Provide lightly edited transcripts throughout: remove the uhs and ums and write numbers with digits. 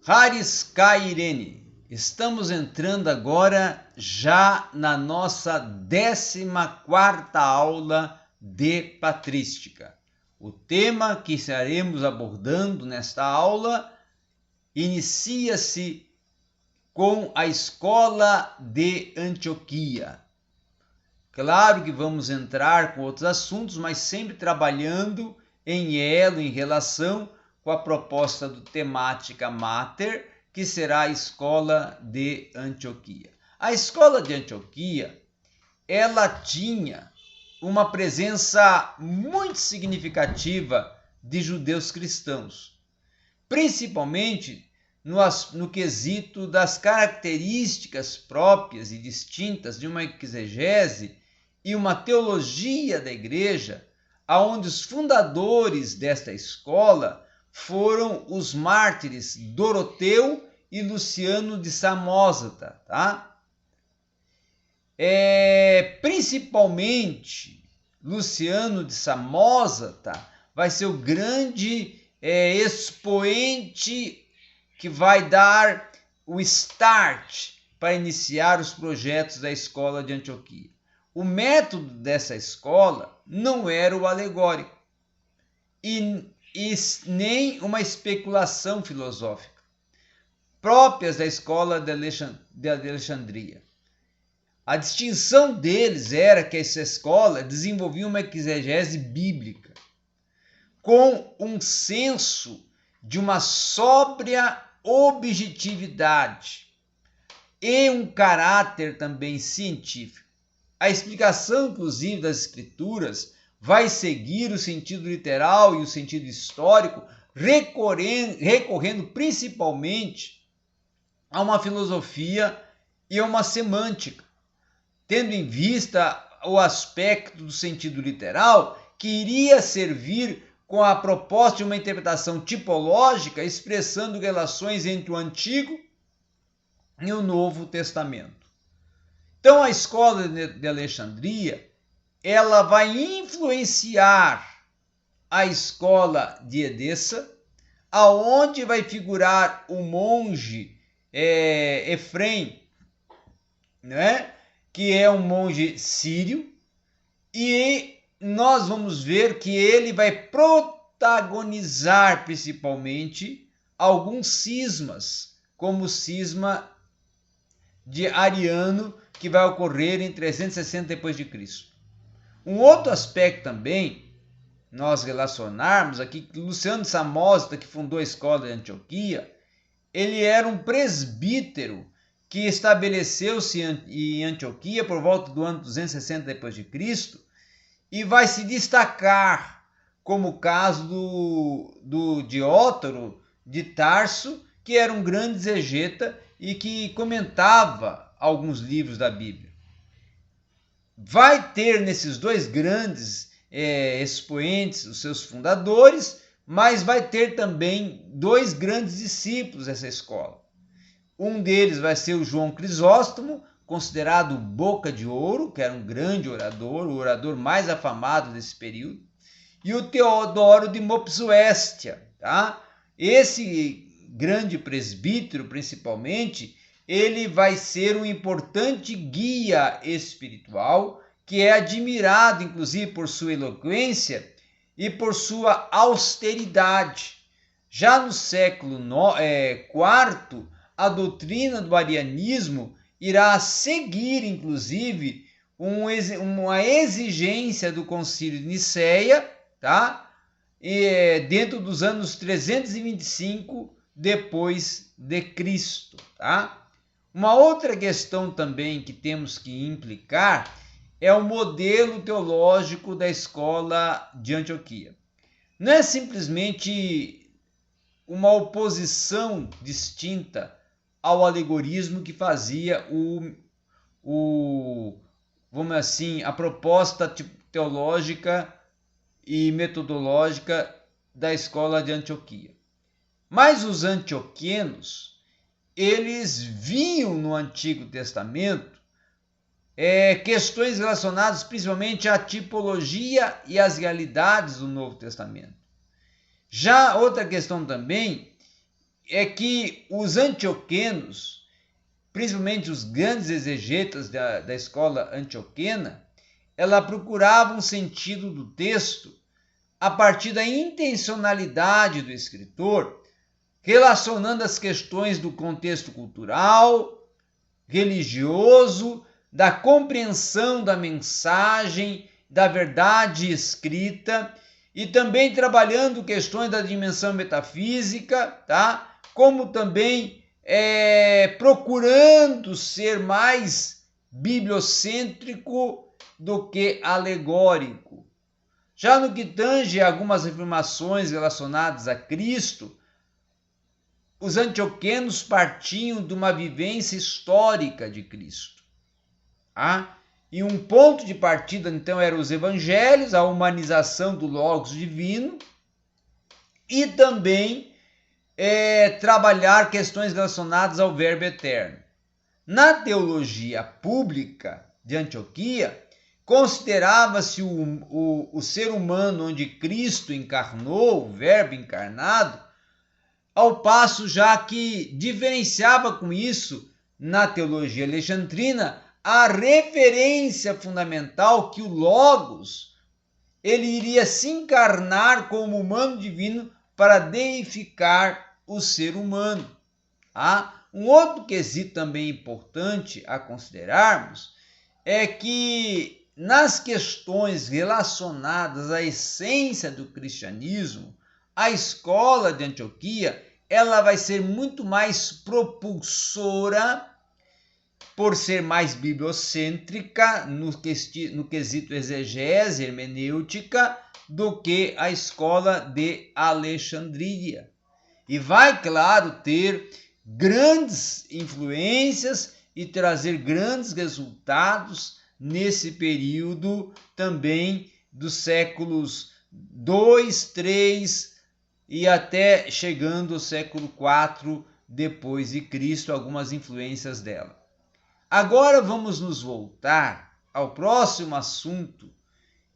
Haris Kairene, estamos entrando agora já na nossa 14ª aula de patrística. O tema que estaremos abordando nesta aula inicia-se com a escola de Antioquia. Claro que vamos entrar com outros assuntos, mas sempre trabalhando em elo, em relação com a proposta do Temática Mater, que será a escola de Antioquia. A escola de Antioquia, ela tinha uma presença muito significativa de judeus cristãos, principalmente no quesito das características próprias e distintas de uma exegese e uma teologia da igreja, aonde os fundadores desta escola foram os mártires Doroteu e Luciano de Samosata, tá? Principalmente Luciano de Samosata vai ser o grande expoente que vai dar o start para iniciar os projetos da escola de Antioquia. O método dessa escola não era o alegórico e nem uma especulação filosófica, próprias da escola de Alexandria. A distinção deles era que essa escola desenvolvia uma exegese bíblica, com um senso de uma sóbria objetividade e um caráter também científico. A explicação, inclusive, das escrituras vai seguir o sentido literal e o sentido histórico, recorrendo principalmente a uma filosofia e a uma semântica, tendo em vista o aspecto do sentido literal, que iria servir com a proposta de uma interpretação tipológica, expressando relações entre o Antigo e o Novo Testamento. Então, a escola de Alexandria, ela vai influenciar a escola de Edessa, aonde vai figurar o monge Efrem, né? Que é um monge sírio, e nós vamos ver que ele vai protagonizar principalmente alguns cismas, como o cisma de Ariano, que vai ocorrer em 360 d.C. Um outro aspecto também, nós relacionarmos aqui, que Luciano de Samosata, que fundou a escola de Antioquia, ele era um presbítero que estabeleceu-se em Antioquia por volta do ano 260 d.C., e vai se destacar como o caso do Diótoro de Tarso, que era um grande exegeta e que comentava alguns livros da Bíblia. Vai ter nesses dois grandes expoentes os seus fundadores, mas vai ter também dois grandes discípulos dessa escola. Um deles vai ser o João Crisóstomo, considerado boca de ouro, que era um grande orador, o orador mais afamado desse período, e o Teodoro de Mopsuestia, tá? Esse grande presbítero, principalmente, ele vai ser um importante guia espiritual, que é admirado, inclusive, por sua eloquência e por sua austeridade. Já no século IV, a doutrina do arianismo irá seguir, inclusive, uma exigência do Concílio de Nicéia, tá? Dentro dos anos 325 depois de Cristo, tá? Uma outra questão também que temos que implicar é o modelo teológico da escola de Antioquia. Não é simplesmente uma oposição distinta ao alegorismo que fazia vamos assim, a proposta teológica e metodológica da escola de Antioquia. Mas os antioquenos, eles viam no Antigo Testamento questões relacionadas principalmente à tipologia e às realidades do Novo Testamento. Já outra questão também é que os antioquenos, principalmente os grandes exegetas da escola antioquena, ela procurava um sentido do texto a partir da intencionalidade do escritor, relacionando as questões do contexto cultural, religioso, da compreensão da mensagem, da verdade escrita, e também trabalhando questões da dimensão metafísica, tá? Como também procurando ser mais bibliocêntrico do que alegórico. Já no que tange algumas afirmações relacionadas a Cristo, os antioquenos partiam de uma vivência histórica de Cristo. E um ponto de partida, então, eram os evangelhos, a humanização do Logos divino, e também trabalhar questões relacionadas ao Verbo eterno. Na teologia pública de Antioquia, considerava-se o ser humano onde Cristo encarnou, o Verbo encarnado, ao passo já que diferenciava com isso, na teologia alexandrina, a referência fundamental que o Logos ele iria se encarnar como humano divino para deificar o ser humano. Um outro quesito também importante a considerarmos é que nas questões relacionadas à essência do cristianismo, a escola de Antioquia ela vai ser muito mais propulsora por ser mais bibliocêntrica no quesito exegese, hermenêutica, do que a escola de Alexandria. E vai, claro, ter grandes influências e trazer grandes resultados nesse período também dos séculos 2, 3 e até chegando ao século 4 depois de Cristo, algumas influências dela. Agora vamos nos voltar ao próximo assunto,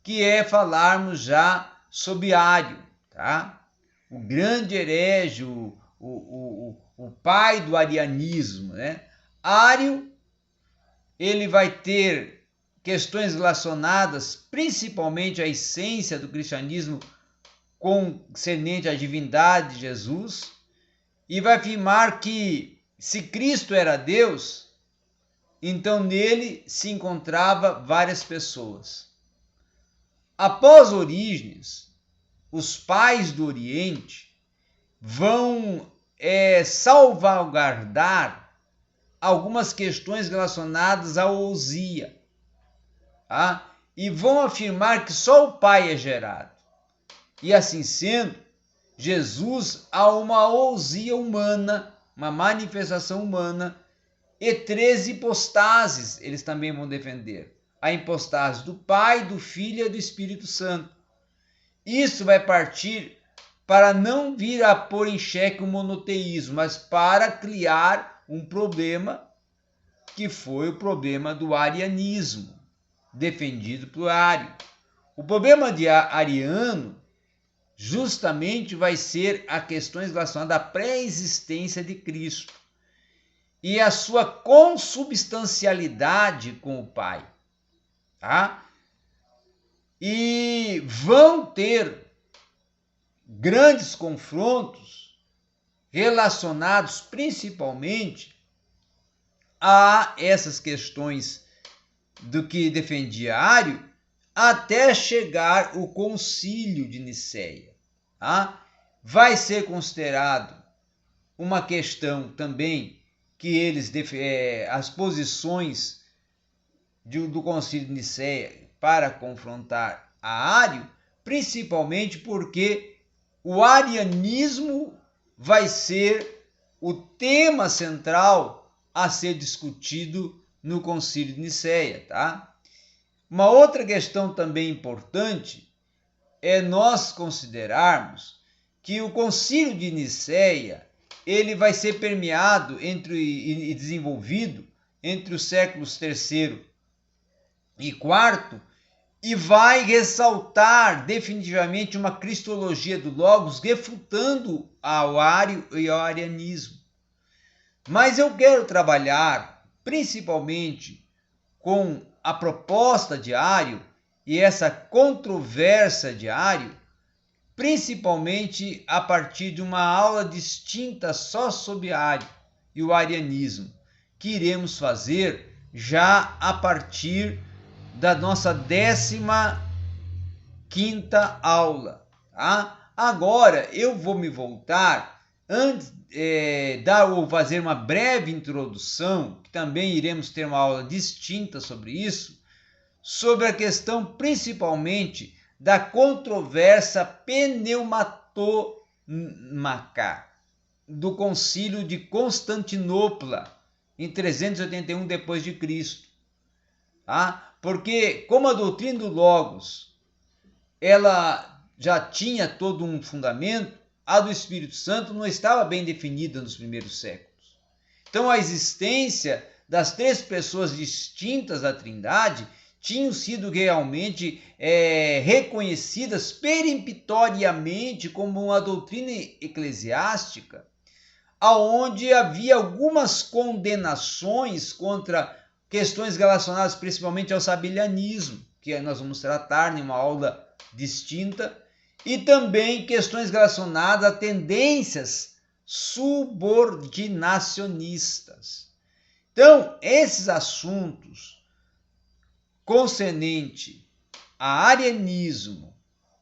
que é falarmos já sobre Ário, tá? O grande herege, o pai do arianismo, né? Ário, ele vai ter questões relacionadas principalmente à essência do cristianismo concernente à divindade de Jesus, e vai afirmar que se Cristo era Deus, então nele se encontrava várias pessoas. Após Orígenes, os pais do Oriente vão salvaguardar algumas questões relacionadas à ousia, e vão afirmar que só o Pai é gerado. E assim sendo, Jesus há uma ousia humana, uma manifestação humana, e 3 hipostases eles também vão defender. A hipostase do Pai, do Filho e do Espírito Santo. Isso vai partir para não vir a pôr em xeque o monoteísmo, mas para criar um problema que foi o problema do arianismo, defendido por Ário. O problema de ariano justamente vai ser a questões relacionadas à pré-existência de Cristo e a sua consubstancialidade com o Pai. E vão ter grandes confrontos relacionados principalmente a essas questões do que defendia Ário, até chegar o Concílio de Nicéia. Vai ser considerado uma questão também que eles as posições do Concílio de Nicéia para confrontar a Ário, principalmente porque o arianismo vai ser o tema central a ser discutido no Concílio de Nicéia, Uma outra questão também importante é nós considerarmos que o Concílio de Nicéia ele vai ser permeado e desenvolvido entre os séculos III e IV, e vai ressaltar definitivamente uma cristologia do Logos, refutando ao ário e ao arianismo. Mas eu quero trabalhar principalmente com a proposta de Ário e essa controvérsia de Ário, principalmente a partir de uma aula distinta só sobre Ário e o arianismo, que iremos fazer já a partir da nossa 15ª aula. Tá? Agora eu vou me voltar, antes ou fazer uma breve introdução, que também iremos ter uma aula distinta sobre isso, sobre a questão principalmente da controvérsia pneumatômaca do Concílio de Constantinopla, em 381 d.C. Tá? Porque como a doutrina do Logos ela já tinha todo um fundamento, a do Espírito Santo não estava bem definida nos primeiros séculos. Então a existência das três pessoas distintas da Trindade tinham sido realmente reconhecidas peremptoriamente como uma doutrina eclesiástica, aonde havia algumas condenações contra questões relacionadas principalmente ao sabelianismo, que nós vamos tratar em uma aula distinta, e também questões relacionadas a tendências subordinacionistas. Então, esses assuntos concernente a arianismo,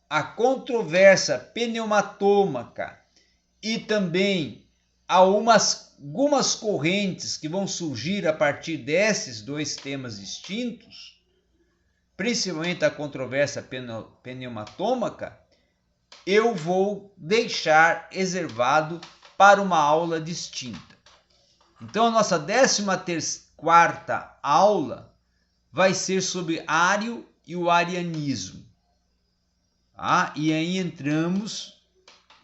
a controvérsia pneumatômaca e também a algumas correntes que vão surgir a partir desses dois temas distintos, principalmente a controvérsia pneumatômaca, eu vou deixar reservado para uma aula distinta. Então a nossa 14ª aula vai ser sobre Ário e o arianismo. E aí entramos,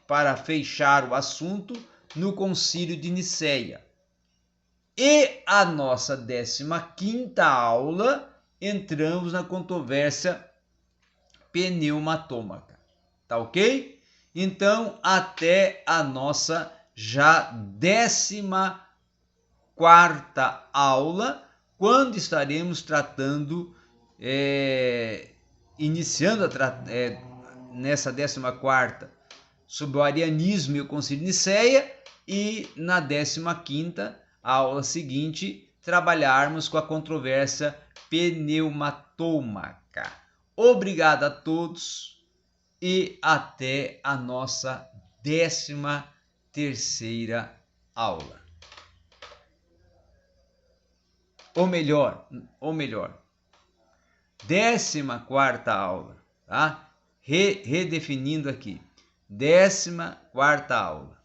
para fechar o assunto, no Concílio de Nicéia. E a nossa 15ª aula, entramos na controvérsia pneumatômaca. Tá ok? Então, até a nossa já 14ª aula, quando estaremos tratando, iniciando nessa 14ª, sobre o arianismo e o Concílio de Nicéia, e na 15ª aula seguinte, trabalharmos com a controvérsia pneumatômaca. Obrigado a todos e até a nossa 13ª aula. Ou melhor, 14ª aula, tá? Redefinindo aqui, 14ª aula.